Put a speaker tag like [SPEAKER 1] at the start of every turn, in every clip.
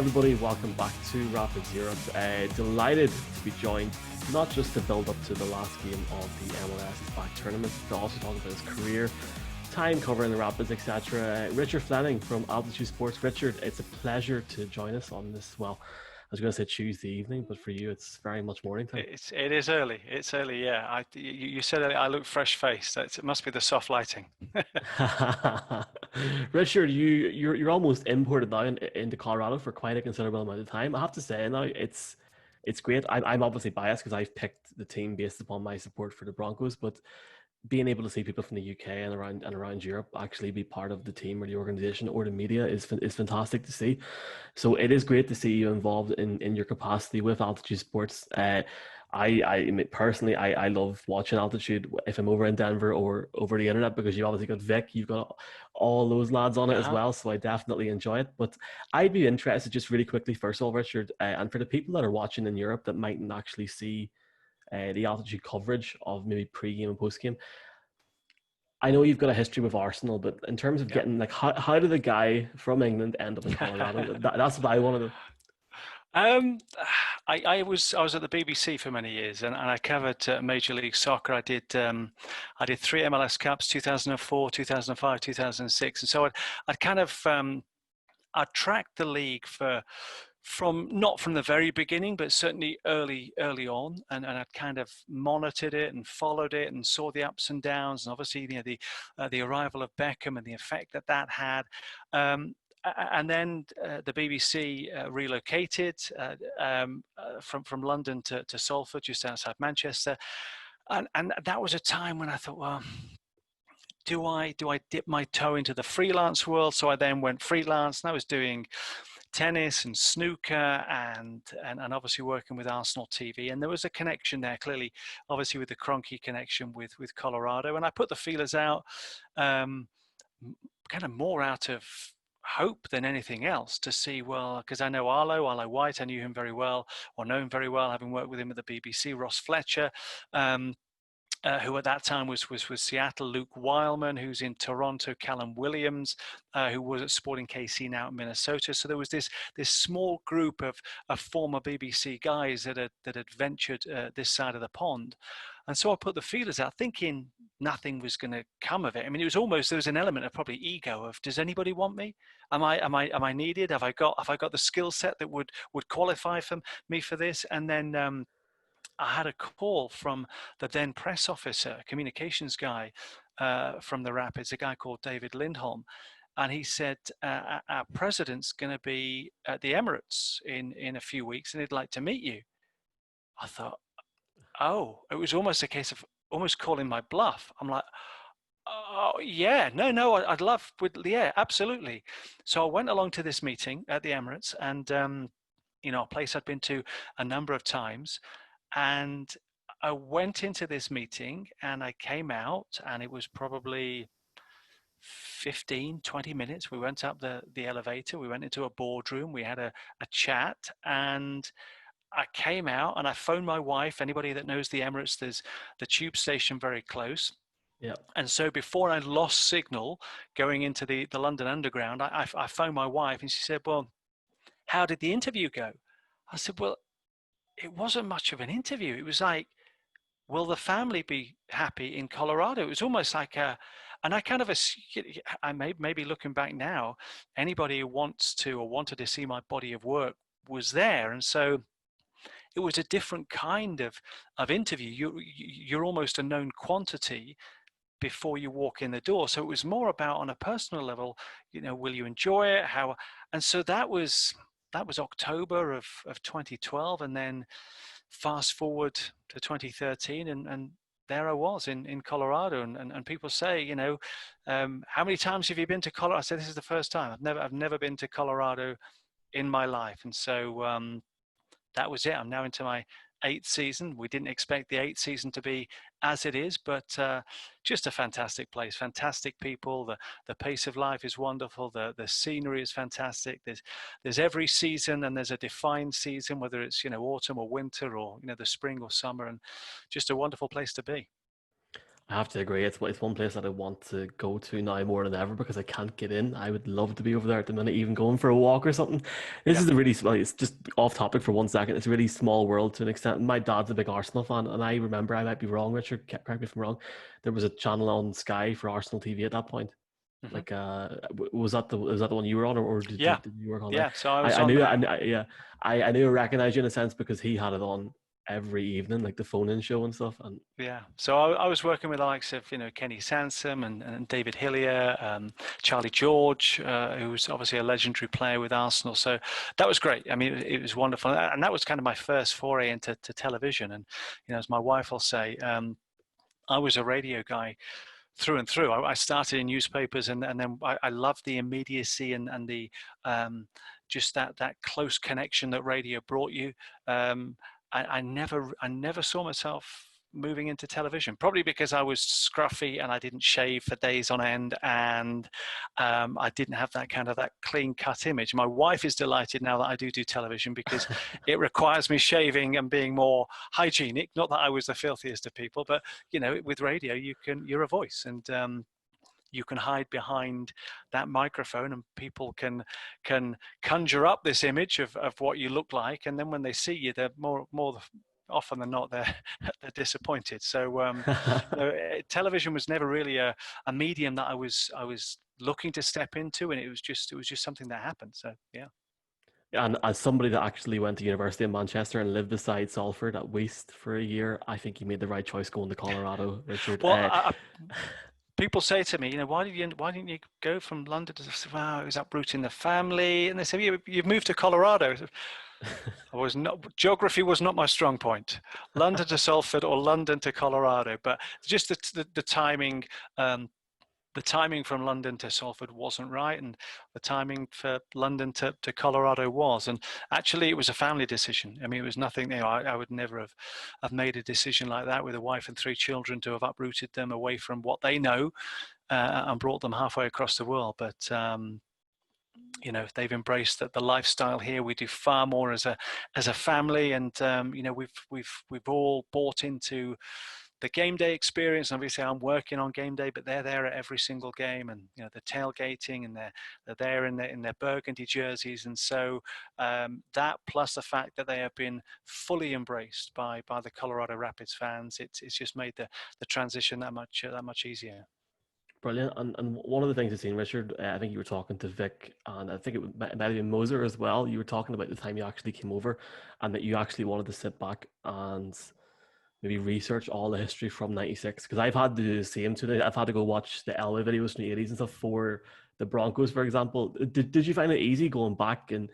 [SPEAKER 1] everybody, welcome back to Rapids Europe. Delighted to be joined, not just to build up to the last game of the MLS Is Back tournament, to also talk about his career, time covering the Rapids, etc. Richard Fleming from Altitude Sports. Richard, it's a pleasure to join us on this, well, I was going to say Tuesday evening, but for you it's very much morning time.
[SPEAKER 2] It is early. It's early, yeah. You said earlier, I look fresh-faced. It must be the soft lighting.
[SPEAKER 1] Richard, you're almost imported now into Colorado for quite a considerable amount of time. I have to say now it's great. I'm obviously biased because I've picked the team based upon my support for the Broncos, but being able to see people from the UK and around Europe actually be part of the team or the organization or the media is fantastic to see. So it is great to see you involved in your capacity with Altitude Sports. I love watching Altitude if I'm over in Denver or over the internet, because you obviously got Vic, you've got all those lads on it as well. So I definitely enjoy it. But I'd be interested just really quickly, first of all, Richard, and for the people that are watching in Europe that mightn't actually see the Altitude coverage of maybe pre-game and post-game. I know you've got a history with Arsenal, but in terms of getting like how did the guy from England end up in Colorado? That's what I wanted to.
[SPEAKER 2] Um, I was at the BBC for many years, and I covered Major League Soccer. I did three MLS Cups: 2004, 2005, 2006, and so I'd kind of I'd tracked the league from not from the very beginning, but certainly early on, and I'd kind of monitored it and followed it and saw the ups and downs, and obviously the arrival of Beckham and the effect that had. And then the BBC relocated from London to Salford, just outside Manchester, and that was a time when I thought, well, do I dip my toe into the freelance world? So I then went freelance, and I was doing tennis and snooker and obviously working with Arsenal TV, and there was a connection there, clearly, obviously with the Kroenke connection with Colorado, and I put the feelers out, kind of more out of hope than anything else, to see, well, because I know Arlo White, I knew him very well, or know him very well, having worked with him at the BBC, Ross Fletcher, who at that time was Seattle, Luke Wileman, who's in Toronto, Callum Williams, who was at Sporting KC, now in Minnesota. So there was this small group of former BBC guys that had ventured this side of the pond. And so I put the feelers out, thinking nothing was going to come of it. I mean, there was an element of probably ego of, does anybody want me? Am I needed? Have I got the skill set that would qualify for me for this? And then I had a call from the then press officer, communications guy from the Rapids, a guy called David Lindholm. And he said, our president's going to be at the Emirates in a few weeks, and he'd like to meet you. I thought, oh, it was almost a case of almost calling my bluff. I'm like, oh, yeah, no, I'd love, yeah, absolutely. So I went along to this meeting at the Emirates, and, a place I'd been to a number of times. And I went into this meeting, and I came out, and it was probably 15, 20 minutes. We went up the elevator, we went into a boardroom, we had a chat, and I came out and I phoned my wife. Anybody that knows the Emirates, there's the tube station very close.
[SPEAKER 1] Yeah.
[SPEAKER 2] And so before I lost signal going into the London Underground, I phoned my wife, and she said, well, how did the interview go? I said, well, it wasn't much of an interview. It was like, will the family be happy in Colorado? It was almost like and I kind of, I maybe looking back now, anybody who wants to or wanted to see my body of work was there. And so it was a different kind of interview. You're almost a known quantity before you walk in the door. So it was more about, on a personal level, will you enjoy it? How? And so that was October of 2012, and then fast forward to 2013, and there I was in Colorado, and people say, how many times have you been to Colorado? I said, this is the first time. I've never been to Colorado in my life, and so that was it. I'm now into my 8th season. We didn't expect the 8th season to be as it is, but just a fantastic place, fantastic people. The pace of life is wonderful. The scenery is fantastic. There's every season, and there's a defined season, whether it's autumn or winter, or the spring or summer, and just a wonderful place to be.
[SPEAKER 1] I have to agree. It's one place that I want to go to now more than ever because I can't get in. I would love to be over there at the minute, even going for a walk or something. This
[SPEAKER 2] Yeah.
[SPEAKER 1] is a really small, it's just off topic for 1 second. It's a really small world to an extent. My dad's a big Arsenal fan, and I remember, I might be wrong, Richard, correct me if I'm wrong. There was a channel on Sky for Arsenal TV at that point.
[SPEAKER 2] Hmm.
[SPEAKER 1] Like, was that the one you were on, or
[SPEAKER 2] Yeah.
[SPEAKER 1] did you work on there?
[SPEAKER 2] Yeah. So I
[SPEAKER 1] I,
[SPEAKER 2] was
[SPEAKER 1] I
[SPEAKER 2] on
[SPEAKER 1] knew,
[SPEAKER 2] there.
[SPEAKER 1] yeah, I knew I recognized you in a sense because he had it on every evening, like the phone-in show and stuff. And
[SPEAKER 2] Yeah, so I was working with the likes of Kenny Sansom and David Hillier, Charlie George, who was obviously a legendary player with Arsenal. So that was great. I mean, it was wonderful, and that was kind of my first foray into television. And as my wife will say, I was a radio guy through and through. I started in newspapers, and then I loved the immediacy and the just that close connection that radio brought you. I never saw myself moving into television, probably because I was scruffy and I didn't shave for days on end, and I didn't have that clean cut image. My wife is delighted now that I do television because it requires me shaving and being more hygienic. Not that I was the filthiest of people, but with radio you're a voice, and you can hide behind that microphone, and people can conjure up this image of what you look like, and then when they see you, they're more often than not they're disappointed. So television was never really a medium that I was looking to step into, and it was just something that happened. So yeah.
[SPEAKER 1] And as somebody that actually went to university in Manchester and lived beside Salford at Waste for a year, I think you made the right choice going to Colorado, Richard.
[SPEAKER 2] Well, people say to me, why didn't you go from London to? Wow, it was uprooting the family, and they say you've moved to Colorado. Geography was not my strong point. London to Salford or London to Colorado, but just the timing. The timing from London to Salford wasn't right, and the timing for London to Colorado was. And actually, it was a family decision. I mean, it was nothing. I would never have made a decision like that with a wife and 3 children to have uprooted them away from what they know and brought them halfway across the world. But they've embraced the lifestyle here. We do far more as a family, and we've all bought into the game day experience. Obviously, I'm working on game day, but they're there at every single game, and the tailgating, and they're there in their burgundy jerseys, and so that plus the fact that they have been fully embraced by the Colorado Rapids fans, it's just made the transition that much easier.
[SPEAKER 1] Brilliant. And one of the things I've seen, Richard, I think you were talking to Vic, and I think it might have been Moser as well. You were talking about the time you actually came over and that you actually wanted to sit back and maybe research all the history from '96. Because I've had to do the same today. I've had to go watch the Elway videos from the '80s and stuff for the Broncos, for example. Did you find it easy going back and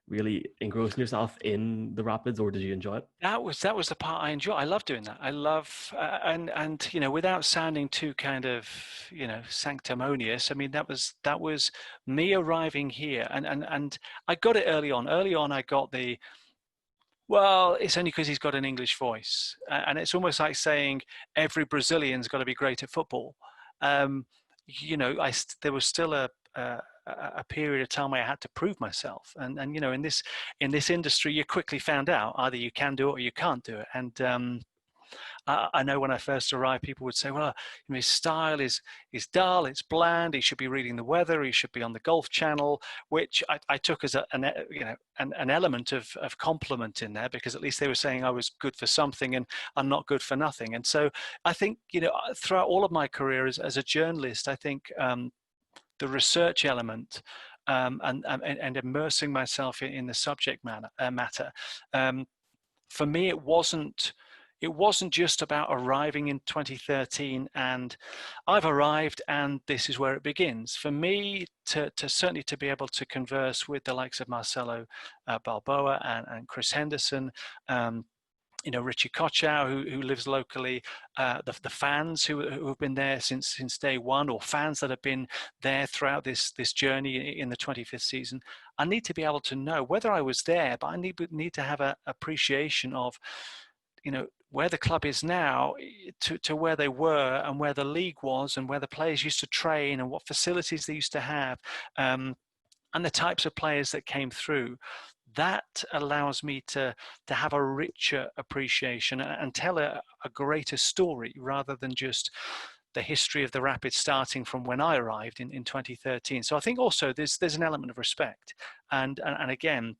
[SPEAKER 1] really engrossing yourself in the Rapids, or did you enjoy it?
[SPEAKER 2] That was the part I enjoy. I love doing that. I love and without sounding too kind of sanctimonious. I mean, that was me arriving here, and I got it early on. Early on, I got the, well, it's only because he's got an English voice, and it's almost like saying every Brazilian's got to be great at football. Um, there was still a period of time where I had to prove myself, and in this industry, you quickly found out either you can do it or you can't do it. And I know when I first arrived, people would say, "Well, his style is dull, it's bland. He should be reading the weather. He should be on the Golf Channel," which I took as an element of compliment in there, because at least they were saying I was good for something and I'm not good for nothing. And so I think throughout all of my career as a journalist, I think the research element and immersing myself in the subject matter. For me, it wasn't just about arriving in 2013 and I've arrived and this is where it begins. For me, to certainly to be able to converse with the likes of Marcelo Balboa and Chris Henderson, Richie Kochow, who lives locally, the fans who have been there since day one, or fans that have been there throughout this journey in the 25th season. I need to be able to know whether I was there, but I need to have an appreciation of, where the club is now to where they were, and where the league was, and where the players used to train, and what facilities they used to have, and the types of players that came through. That allows me to have a richer appreciation and tell a greater story, rather than just the history of the Rapids starting from when I arrived in 2013. So I think also there's an element of respect, and again,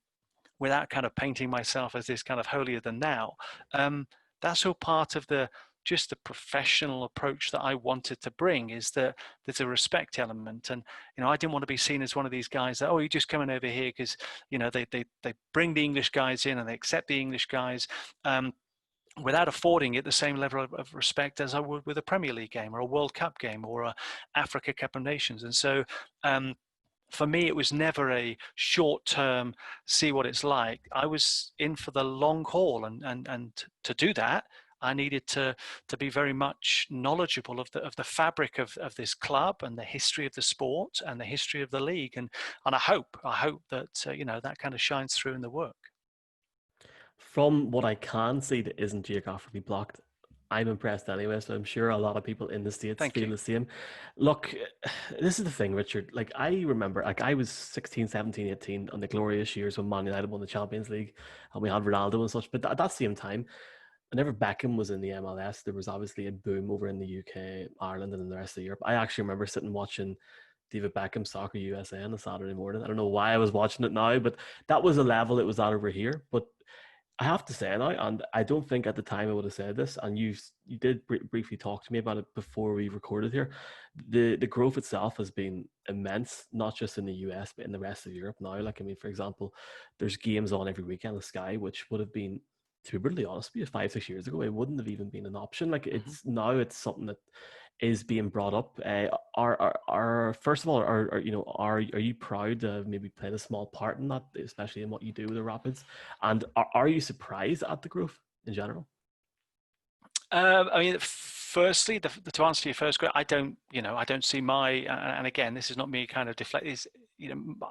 [SPEAKER 2] without kind of painting myself as this kind of holier than thou, that's all part of just the professional approach that I wanted to bring, is that there's a respect element. And, I didn't want to be seen as one of these guys that, oh, you're just coming over here because, they bring the English guys in and they accept the English guys, without affording it the same level of respect as I would with a Premier League game or a World Cup game or a Africa Cup of Nations. And so, for me, it was never a short-term, see what it's like. I was in for the long haul, and to do that, I needed to be very much knowledgeable of the fabric of this club and the history of the sport and the history of the league, and I hope that that kind of shines through in the work.
[SPEAKER 1] From what I can see that isn't geographically blocked, I'm impressed anyway, so I'm sure a lot of people in the States
[SPEAKER 2] Thank
[SPEAKER 1] feel
[SPEAKER 2] you.
[SPEAKER 1] the same. Look, this is the thing, Richard. Like, I remember, like, I was 16, 17, 18 on the glorious years when Man United won the Champions League and we had Ronaldo and such. But at that same time, whenever Beckham was in the MLS, there was obviously a boom over in the UK, Ireland, and in the rest of Europe. I actually remember sitting watching David Beckham Soccer USA on a Saturday morning. I don't know why I was watching it now, but that was a level it was at over here. But I have to say now, and I don't think at the time I would have said this, and you did briefly talk to me about it before we recorded here. The growth itself has been immense, not just in the US, but in the rest of Europe now. Like, I mean, for example, there's games on every weekend on Sky, which would have been, to be brutally honest with you, 5, 6 years ago, it wouldn't have even been an option. Like, it's now it's something that is being brought up. Are first of all, are you proud to maybe played a small part in that, especially in what you do with the Rapids? And are you surprised at the growth in general?
[SPEAKER 2] I mean, firstly, to answer your first question, I don't see and again, this is not me kind of deflect.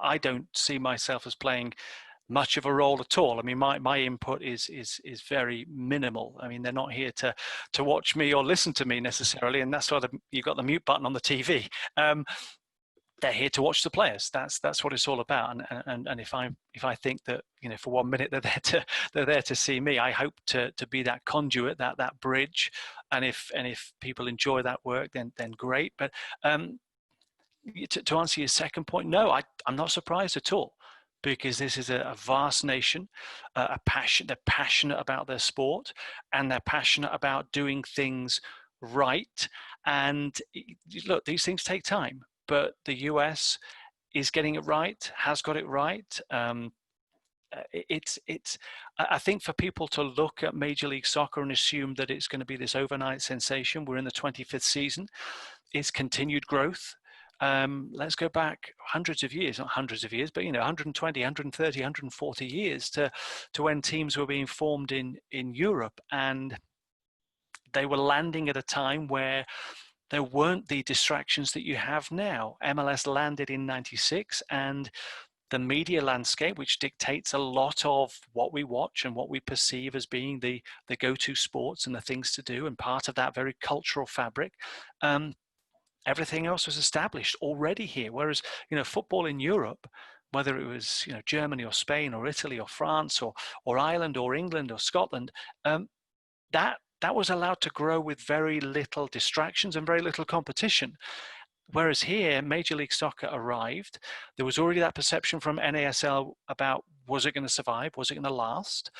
[SPEAKER 2] I don't see myself as playing much of a role at all. I mean, my input is very minimal. I mean, they're not here to watch me or listen to me necessarily, and that's why you've got the mute button on the TV. They're here to watch the players. That's what it's all about. And if I think that, for 1 minute they're there to see me, I hope to be that conduit, that bridge. And if people enjoy that work, then great. But to answer your second point, no, I'm not surprised at all, because this is a vast nation, they're passionate about their sport, and they're passionate about doing things right. And look, these things take time, but the US is getting it right, has got it right. I think for people to look at Major League Soccer and assume that it's going to be this overnight sensation, we're in the 25th season, it's continued growth. Let's go back hundreds of years, not hundreds of years, but 120, 130, 140 years to when teams were being formed in Europe, and they were landing at a time where there weren't the distractions that you have now. MLS landed in '96, and the media landscape, which dictates a lot of what we watch and what we perceive as being the go-to sports and the things to do, and part of that very cultural fabric. Everything else was established already here. Whereas, football in Europe, whether it was, Germany or Spain or Italy or France or Ireland or England or Scotland, that was allowed to grow with very little distractions and very little competition. Whereas here, Major League Soccer arrived. There was already that perception from NASL about, was it going to survive? Was it going to last?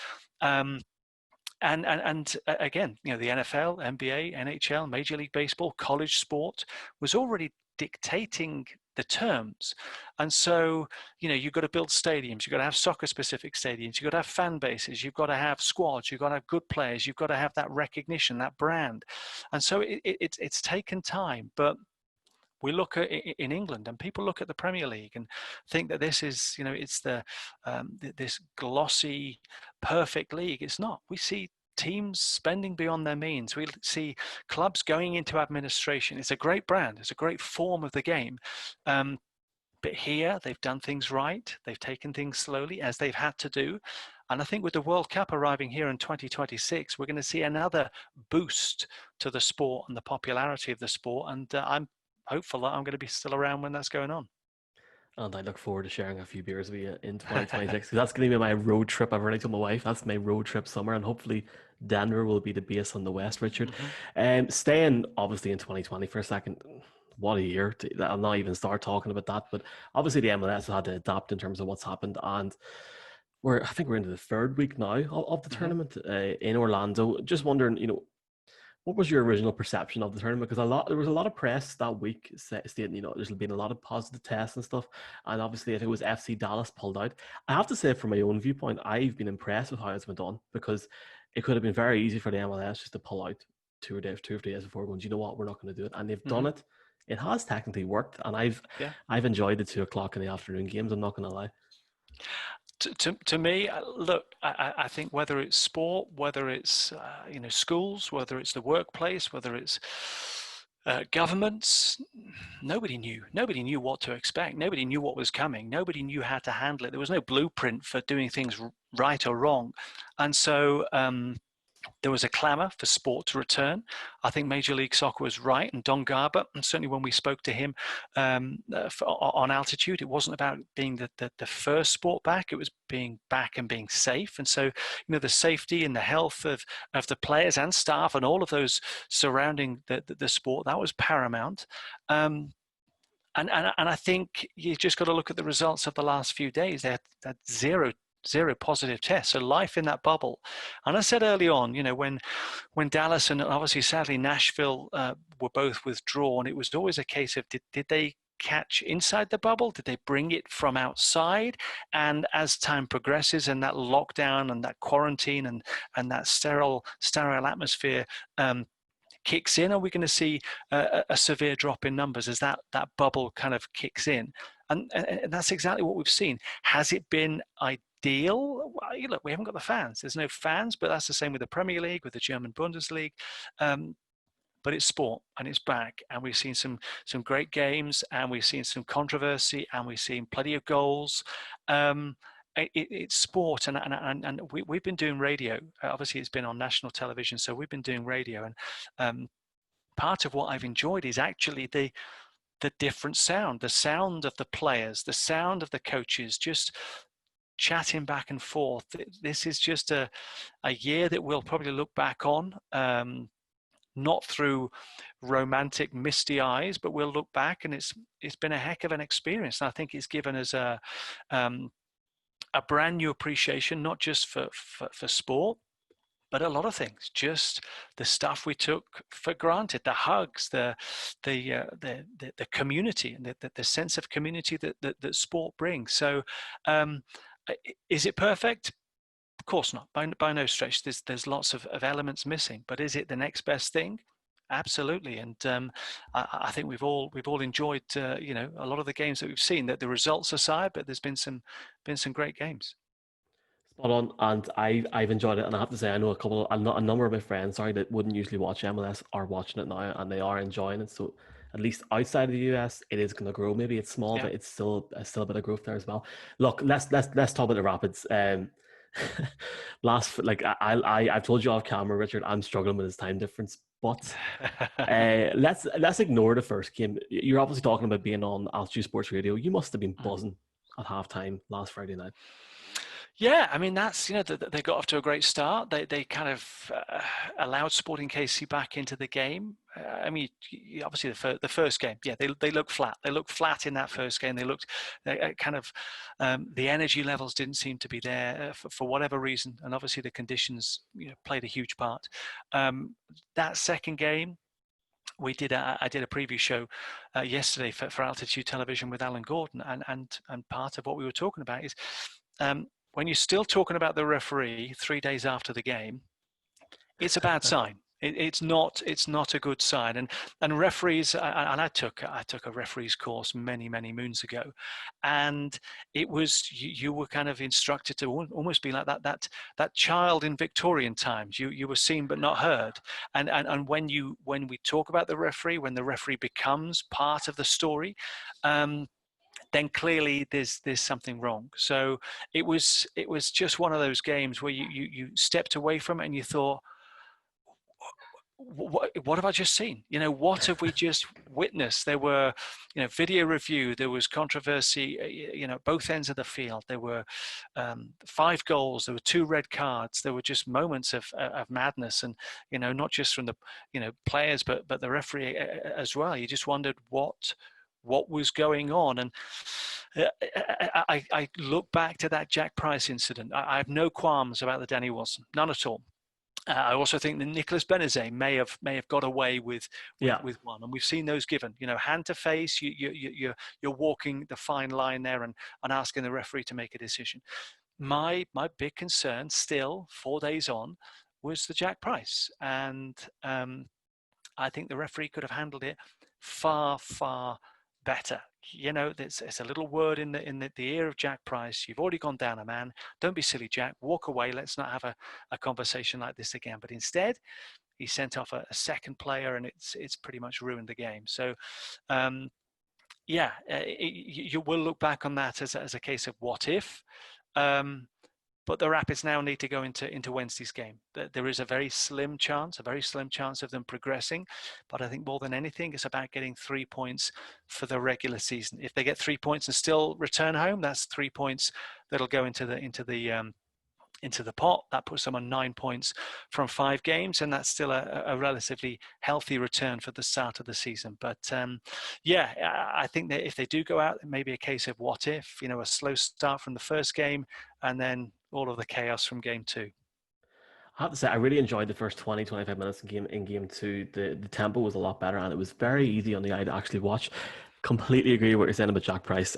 [SPEAKER 2] And again, the NFL, NBA, NHL, Major League Baseball, college sport was already dictating the terms. And so, you've got to build stadiums, you've got to have soccer-specific stadiums, you've got to have fan bases, you've got to have squads, you've got to have good players, you've got to have that recognition, that brand. And so it's taken time, but we look at in England, and people look at the Premier League and think that this is, it's this glossy, perfect league. It's not. We see teams spending beyond their means. We see clubs going into administration. It's a great brand. It's a great form of the game. But here, they've done things right. They've taken things slowly, as they've had to do. And I think with the World Cup arriving here in 2026, we're going to see another boost to the sport and the popularity of the sport. And I'm hopeful that I'm going to be still around when that's going on.
[SPEAKER 1] And I look forward to sharing a few beers with you in 2026 because that's going to be my road trip. I've already told my wife that's my road trip summer, and hopefully Denver will be the base on the West, Richard.
[SPEAKER 2] Hmm.
[SPEAKER 1] Staying obviously in 2020 for a second, what a year. I'll not even start talking about that, but obviously the MLS has had to adapt in terms of what's happened. And I think we're into the third week now of the
[SPEAKER 2] Hmm.
[SPEAKER 1] tournament in Orlando. Just wondering, what was your original perception of the tournament? Because there was a lot of press that week stating, there's been a lot of positive tests and stuff. And obviously, if it was FC Dallas pulled out, I have to say, from my own viewpoint, I've been impressed with how it's been done because it could have been very easy for the MLS just to pull out 2 or 3 days before, going, you know what, we're not going to do it, and they've done
[SPEAKER 2] Hmm.
[SPEAKER 1] it. It has technically worked, and
[SPEAKER 2] Yeah.
[SPEAKER 1] I've enjoyed the 2 o'clock in the afternoon games. I'm not going to lie.
[SPEAKER 2] To me, look, I think whether it's sport, whether it's schools, whether it's the workplace, whether it's governments, nobody knew what to expect. Nobody knew what was coming. Nobody knew how to handle it. There was no blueprint for doing things right or wrong. And so there was a clamour for sport to return. I think Major League Soccer was right, and Don Garber, and certainly when we spoke to him on altitude, it wasn't about being the first sport back, it was being back and being safe. And so, the safety and the health of the players and staff and all of those surrounding the sport, that was paramount. And I think you just got to look at the results of the last few days. They had zero positive tests. So life in that bubble. And I said early on, when Dallas and obviously sadly Nashville were both withdrawn, it was always a case of did they catch inside the bubble? Did they bring it from outside? And as time progresses and that lockdown and that quarantine and that sterile atmosphere kicks in, are we going to see a severe drop in numbers as that bubble kind of kicks in? And that's exactly what we've seen. Has it been ideal? Well, look, we haven't got the fans. There's no fans, but that's the same with the Premier League, with the German Bundesliga. But it's sport and it's back, and we've seen some great games, and we've seen some controversy, and we've seen plenty of goals. It's sport, and we've been doing radio. Obviously, it's been on national television, so we've been doing radio, and part of what I've enjoyed is actually the different sound, the sound of the players, the sound of the coaches, just chatting back and forth. This is just a year that we'll probably look back on. Not through romantic, misty eyes, but we'll look back, and it's been a heck of an experience. And I think it's given us a brand new appreciation, not just for sport, but a lot of things. Just the stuff we took for granted, the hugs, the community, and the sense of community that sport brings. So, is it perfect? Of course not. By no stretch. There's lots of elements missing. But is it the next best thing? Absolutely. And I think we've all enjoyed a lot of the games that we've seen. That the results aside, but there's been some great games.
[SPEAKER 1] Spot on, and I've enjoyed it, and I have to say I know a number of my friends, sorry, that wouldn't usually watch MLS are watching it now, and they are enjoying it. So at least outside of the US, it is going to grow. Maybe it's small,
[SPEAKER 2] Yeah.
[SPEAKER 1] but it's still a bit of growth there as well. Look, let's talk about the Rapids. I've told you off camera, Richard, I'm struggling with this time difference, but let's ignore the first game. You're obviously talking about being on Altitude Sports Radio. You must have been buzzing at halftime last Friday night.
[SPEAKER 2] Yeah, I mean that's they got off to a great start. They kind of allowed Sporting KC back into the game. I mean, obviously the first game, yeah, they looked flat. They looked flat in that first game. They looked kind of the energy levels didn't seem to be there for whatever reason, and obviously the conditions played a huge part. That second game, I did a preview show yesterday for Altitude Television with Alan Gordon, and part of what we were talking about is. When you're still talking about the referee 3 days after the game, it's a bad sign. It's not a good sign. And referees, and I took a referee's course many moons ago, and it was you were kind of instructed to almost be like that child in Victorian times. You were seen but not heard. And when we talk about the referee, when the referee becomes part of the story. Then clearly there's something wrong. So it was just one of those games where you stepped away from it and you thought, what have I just seen? What have we just witnessed? There were, video review. There was controversy, both ends of the field. There were 5 goals. There were 2 red cards. There were just moments of madness, and not just from the players, but the referee as well. You just wondered what was going on. And I look back to that Jack Price incident. I have no qualms about the Danny Wilson, none at all. I also think that Nicolas Benezet may have got away with one, and we've seen those given. Hand to face, you're walking the fine line there and asking the referee to make a decision. My big concern still, 4 days on, was the Jack Price, and I think the referee could have handled it far better. It's a little word in the ear of Jack Price. You've already gone down a man. Don't be silly, Jack. Walk away. Let's not have a conversation like this again. But instead, he sent off a second player, and it's pretty much ruined the game. So, you will look back on that as a case of what if. But the Rapids now need to go into Wednesday's game. There is a very slim chance of them progressing. But I think more than anything, it's about getting 3 points for the regular season. If they get 3 points and still return home, that's 3 points that'll go into the pot. That puts them on 9 points from 5 games, and that's still a relatively healthy return for the start of the season. But I think that if they do go out, it may be a case of what if, a slow start from the first game, and then all of the chaos from game 2.
[SPEAKER 1] I have to say, I really enjoyed the first 20, 25 minutes in game 2. The tempo was a lot better, and it was very easy on the eye to actually watch. Completely agree with what you're saying about Jack Price.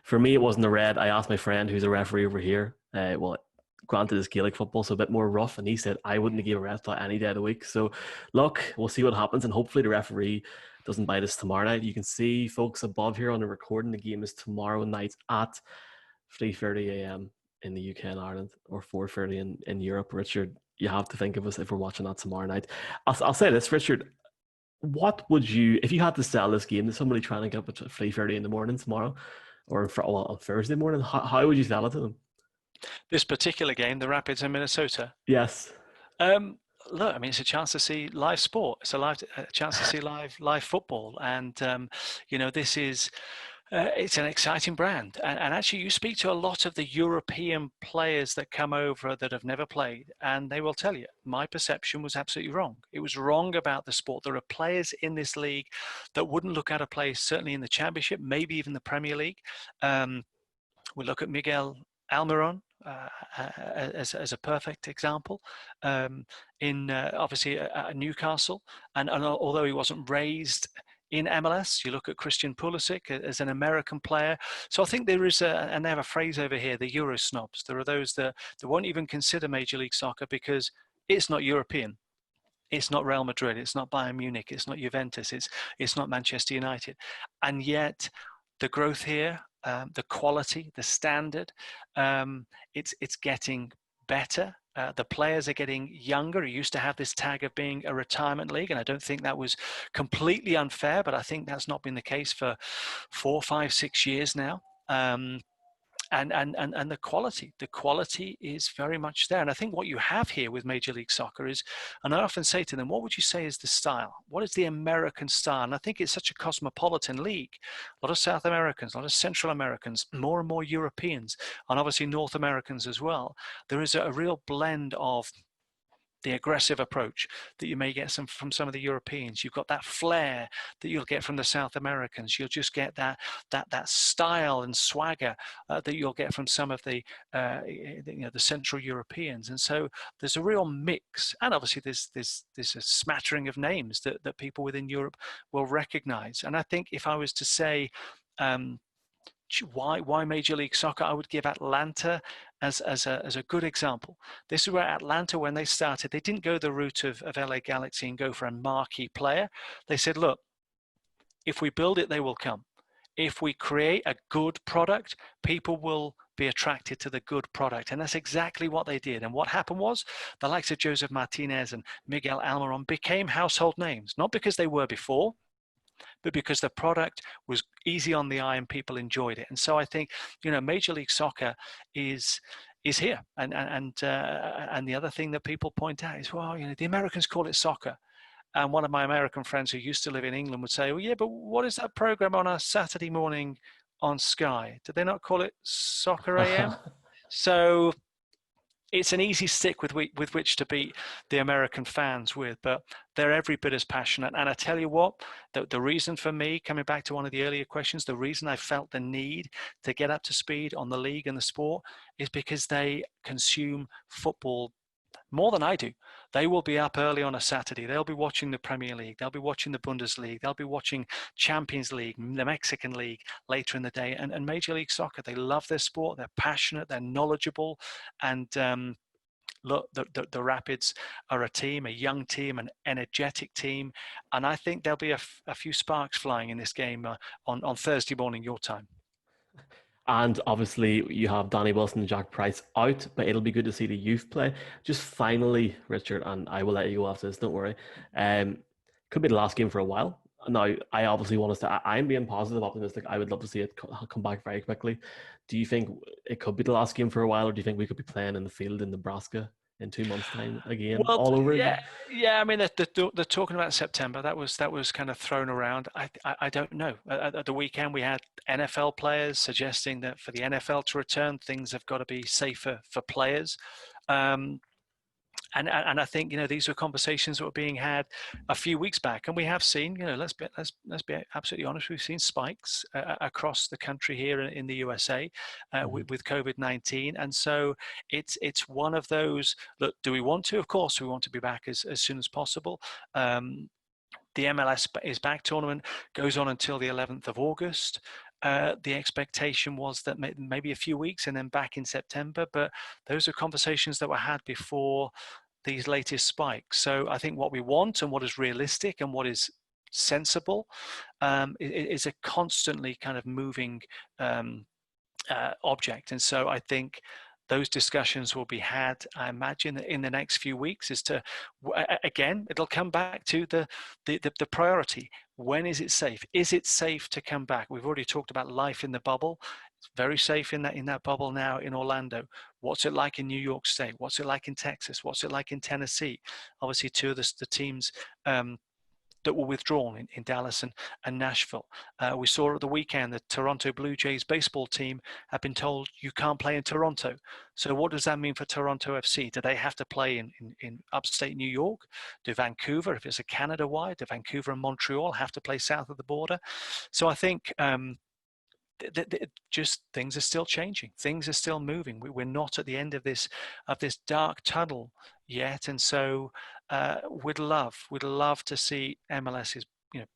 [SPEAKER 1] For me, it wasn't a red. I asked my friend, who's a referee over here, granted it's Gaelic football, so a bit more rough, and he said I wouldn't have given a red flag any day of the week. So look, we'll see what happens, and hopefully the referee doesn't bite us tomorrow night. You can see folks above here on the recording, the game is tomorrow night at 3:30 a.m. in the UK and Ireland, or 4:30 in Europe. Richard, you have to think of us if we're watching that tomorrow night. I'll say this, Richard, what would you, if you had to sell this game to somebody trying to get up at 3:30 in the morning tomorrow, or on Thursday morning, how would you sell it to them?
[SPEAKER 2] This particular game, the Rapids in Minnesota.
[SPEAKER 1] Yes.
[SPEAKER 2] Look, I mean, it's a chance to see live sport. It's a chance to see live football, and this is. It's an exciting brand, and actually you speak to a lot of the European players that come over that have never played, and they will tell you, my perception was absolutely wrong. It was wrong about the sport. There are players in this league that wouldn't look out of place, certainly in the Championship, maybe even the Premier League. We look at Miguel Almiron as a perfect example, in obviously at Newcastle, and although he wasn't raised in MLS, you look at Christian Pulisic as an American player. So I think there is and they have a phrase over here, the Euro snobs. There are those that won't even consider Major League Soccer because it's not European. It's not Real Madrid. It's not Bayern Munich. It's not Juventus. It's not Manchester United. And yet the growth here, the quality, the standard, it's getting better. The players are getting younger. It used to have this tag of being a retirement league, and I don't think that was completely unfair, but I think that's not been the case for 4, 5, 6 years now. And the quality is very much there. And I think what you have here with Major League Soccer is, and I often say to them, what would you say is the style? What is the American style? And I think it's such a cosmopolitan league. A lot of South Americans, a lot of Central Americans, more and more Europeans, and obviously North Americans as well. There is a real blend of the aggressive approach that you may get from some of the Europeans. You've got that flair that you'll get from the South Americans. You'll just get that style and swagger that you'll get from some of the Central Europeans. And so there's a real mix. And obviously there's a smattering of names that people within Europe will recognize. And I think if I was to say, why Major League Soccer, I would give Atlanta as a good example. This is where Atlanta, when they started, they didn't go the route of LA Galaxy and go for a marquee player. They said, look, if we build it, they will come. If we create a good product, people will be attracted to the good product. And that's exactly what they did. And what happened was the likes of Joseph Martinez and Miguel Almiron became household names, not because they were before, but because the product was easy on the eye and people enjoyed it. And so I think, Major League Soccer is here. And the other thing that people point out is, well, the Americans call it soccer. And one of my American friends who used to live in England would say, well, yeah, but what is that program on a Saturday morning on Sky? Did they not call it Soccer AM? So it's an easy stick with which to beat the American fans with, but they're every bit as passionate. And I tell you what, the reason for me, coming back to one of the earlier questions, the reason I felt the need to get up to speed on the league and the sport is because they consume football more than I do. They will be up early on a Saturday. They'll be watching the Premier League. They'll be watching the Bundesliga. They'll be watching Champions League, the Mexican League later in the day. And Major League Soccer, they love their sport. They're passionate. They're knowledgeable. And look, the Rapids are a team, a young team, an energetic team. And I think there'll be a few sparks flying in this game on Thursday morning, your time.
[SPEAKER 1] And obviously, you have Danny Wilson and Jack Price out, but it'll be good to see the youth play. Just finally, Richard, and I will let you go after this, don't worry. Could be the last game for a while. Now, I obviously want us to, I'm being positive, optimistic. I would love to see it come back very quickly. Do you think it could be the last game for a while, or do you think we could be playing in the field in Nebraska in 2 months' time again,
[SPEAKER 2] Well,
[SPEAKER 1] all over
[SPEAKER 2] yeah,
[SPEAKER 1] again?
[SPEAKER 2] yeah. I mean, they're talking about September. That was kind of thrown around. I don't know. At the weekend, we had NFL players suggesting that for the NFL to return, things have got to be safer for players. And I think these were conversations that were being had a few weeks back, and we have seen let's be absolutely honest, we've seen spikes across the country here in the USA with COVID-19, and so it's one of those. Look, do we want to? Of course, we want to be back as soon as possible. The MLS Is Back tournament goes on until the 11th of August. The expectation was that maybe a few weeks and then back in September, but those are conversations that were had before these latest spikes. So I think what we want and what is realistic and what is sensible is a constantly kind of moving object. And so I think those discussions will be had, I imagine, in the next few weeks. As to, again, it'll come back to the priority. When is it safe? Is it safe to come back? We've already talked about life in the bubble. It's very safe in that bubble now in Orlando. What's it like in New York State? What's it like in Texas? What's it like in Tennessee? Obviously, two of the teams that were withdrawn in Dallas and Nashville. We saw at the weekend the Toronto Blue Jays baseball team have been told you can't play in Toronto. So what does that mean for Toronto FC? Do they have to play in upstate New York? Do Vancouver, if it's a Canada-wide, do Vancouver and Montreal have to play south of the border? So I think just things are still changing. Things are still moving. We're not at the end of this dark tunnel yet, and so we'd love to see MLS is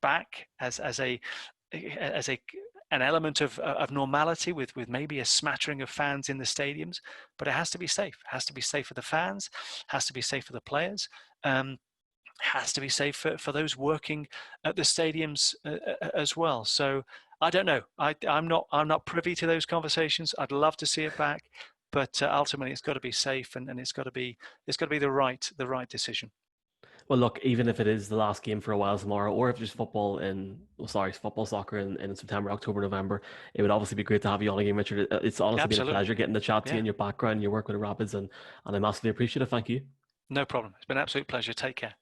[SPEAKER 2] back as an element of normality with maybe a smattering of fans in the stadiums, but it has to be safe. It has to be safe for the fans, has to be safe for the players. Has to be safe for those working at the stadiums as well. So I don't know. I'm not privy to those conversations. I'd love to see it back, but ultimately it's got to be safe and it's got to be the right decision.
[SPEAKER 1] Well, look, even if it is the last game for a while tomorrow, or if there's soccer in September, October, November, it would obviously be great to have you on again, Richard. It's honestly been a pleasure getting to chat to you and your background, your work with the Rapids, and I'm massively appreciative. Thank you.
[SPEAKER 2] No problem. It's been an absolute pleasure. Take care.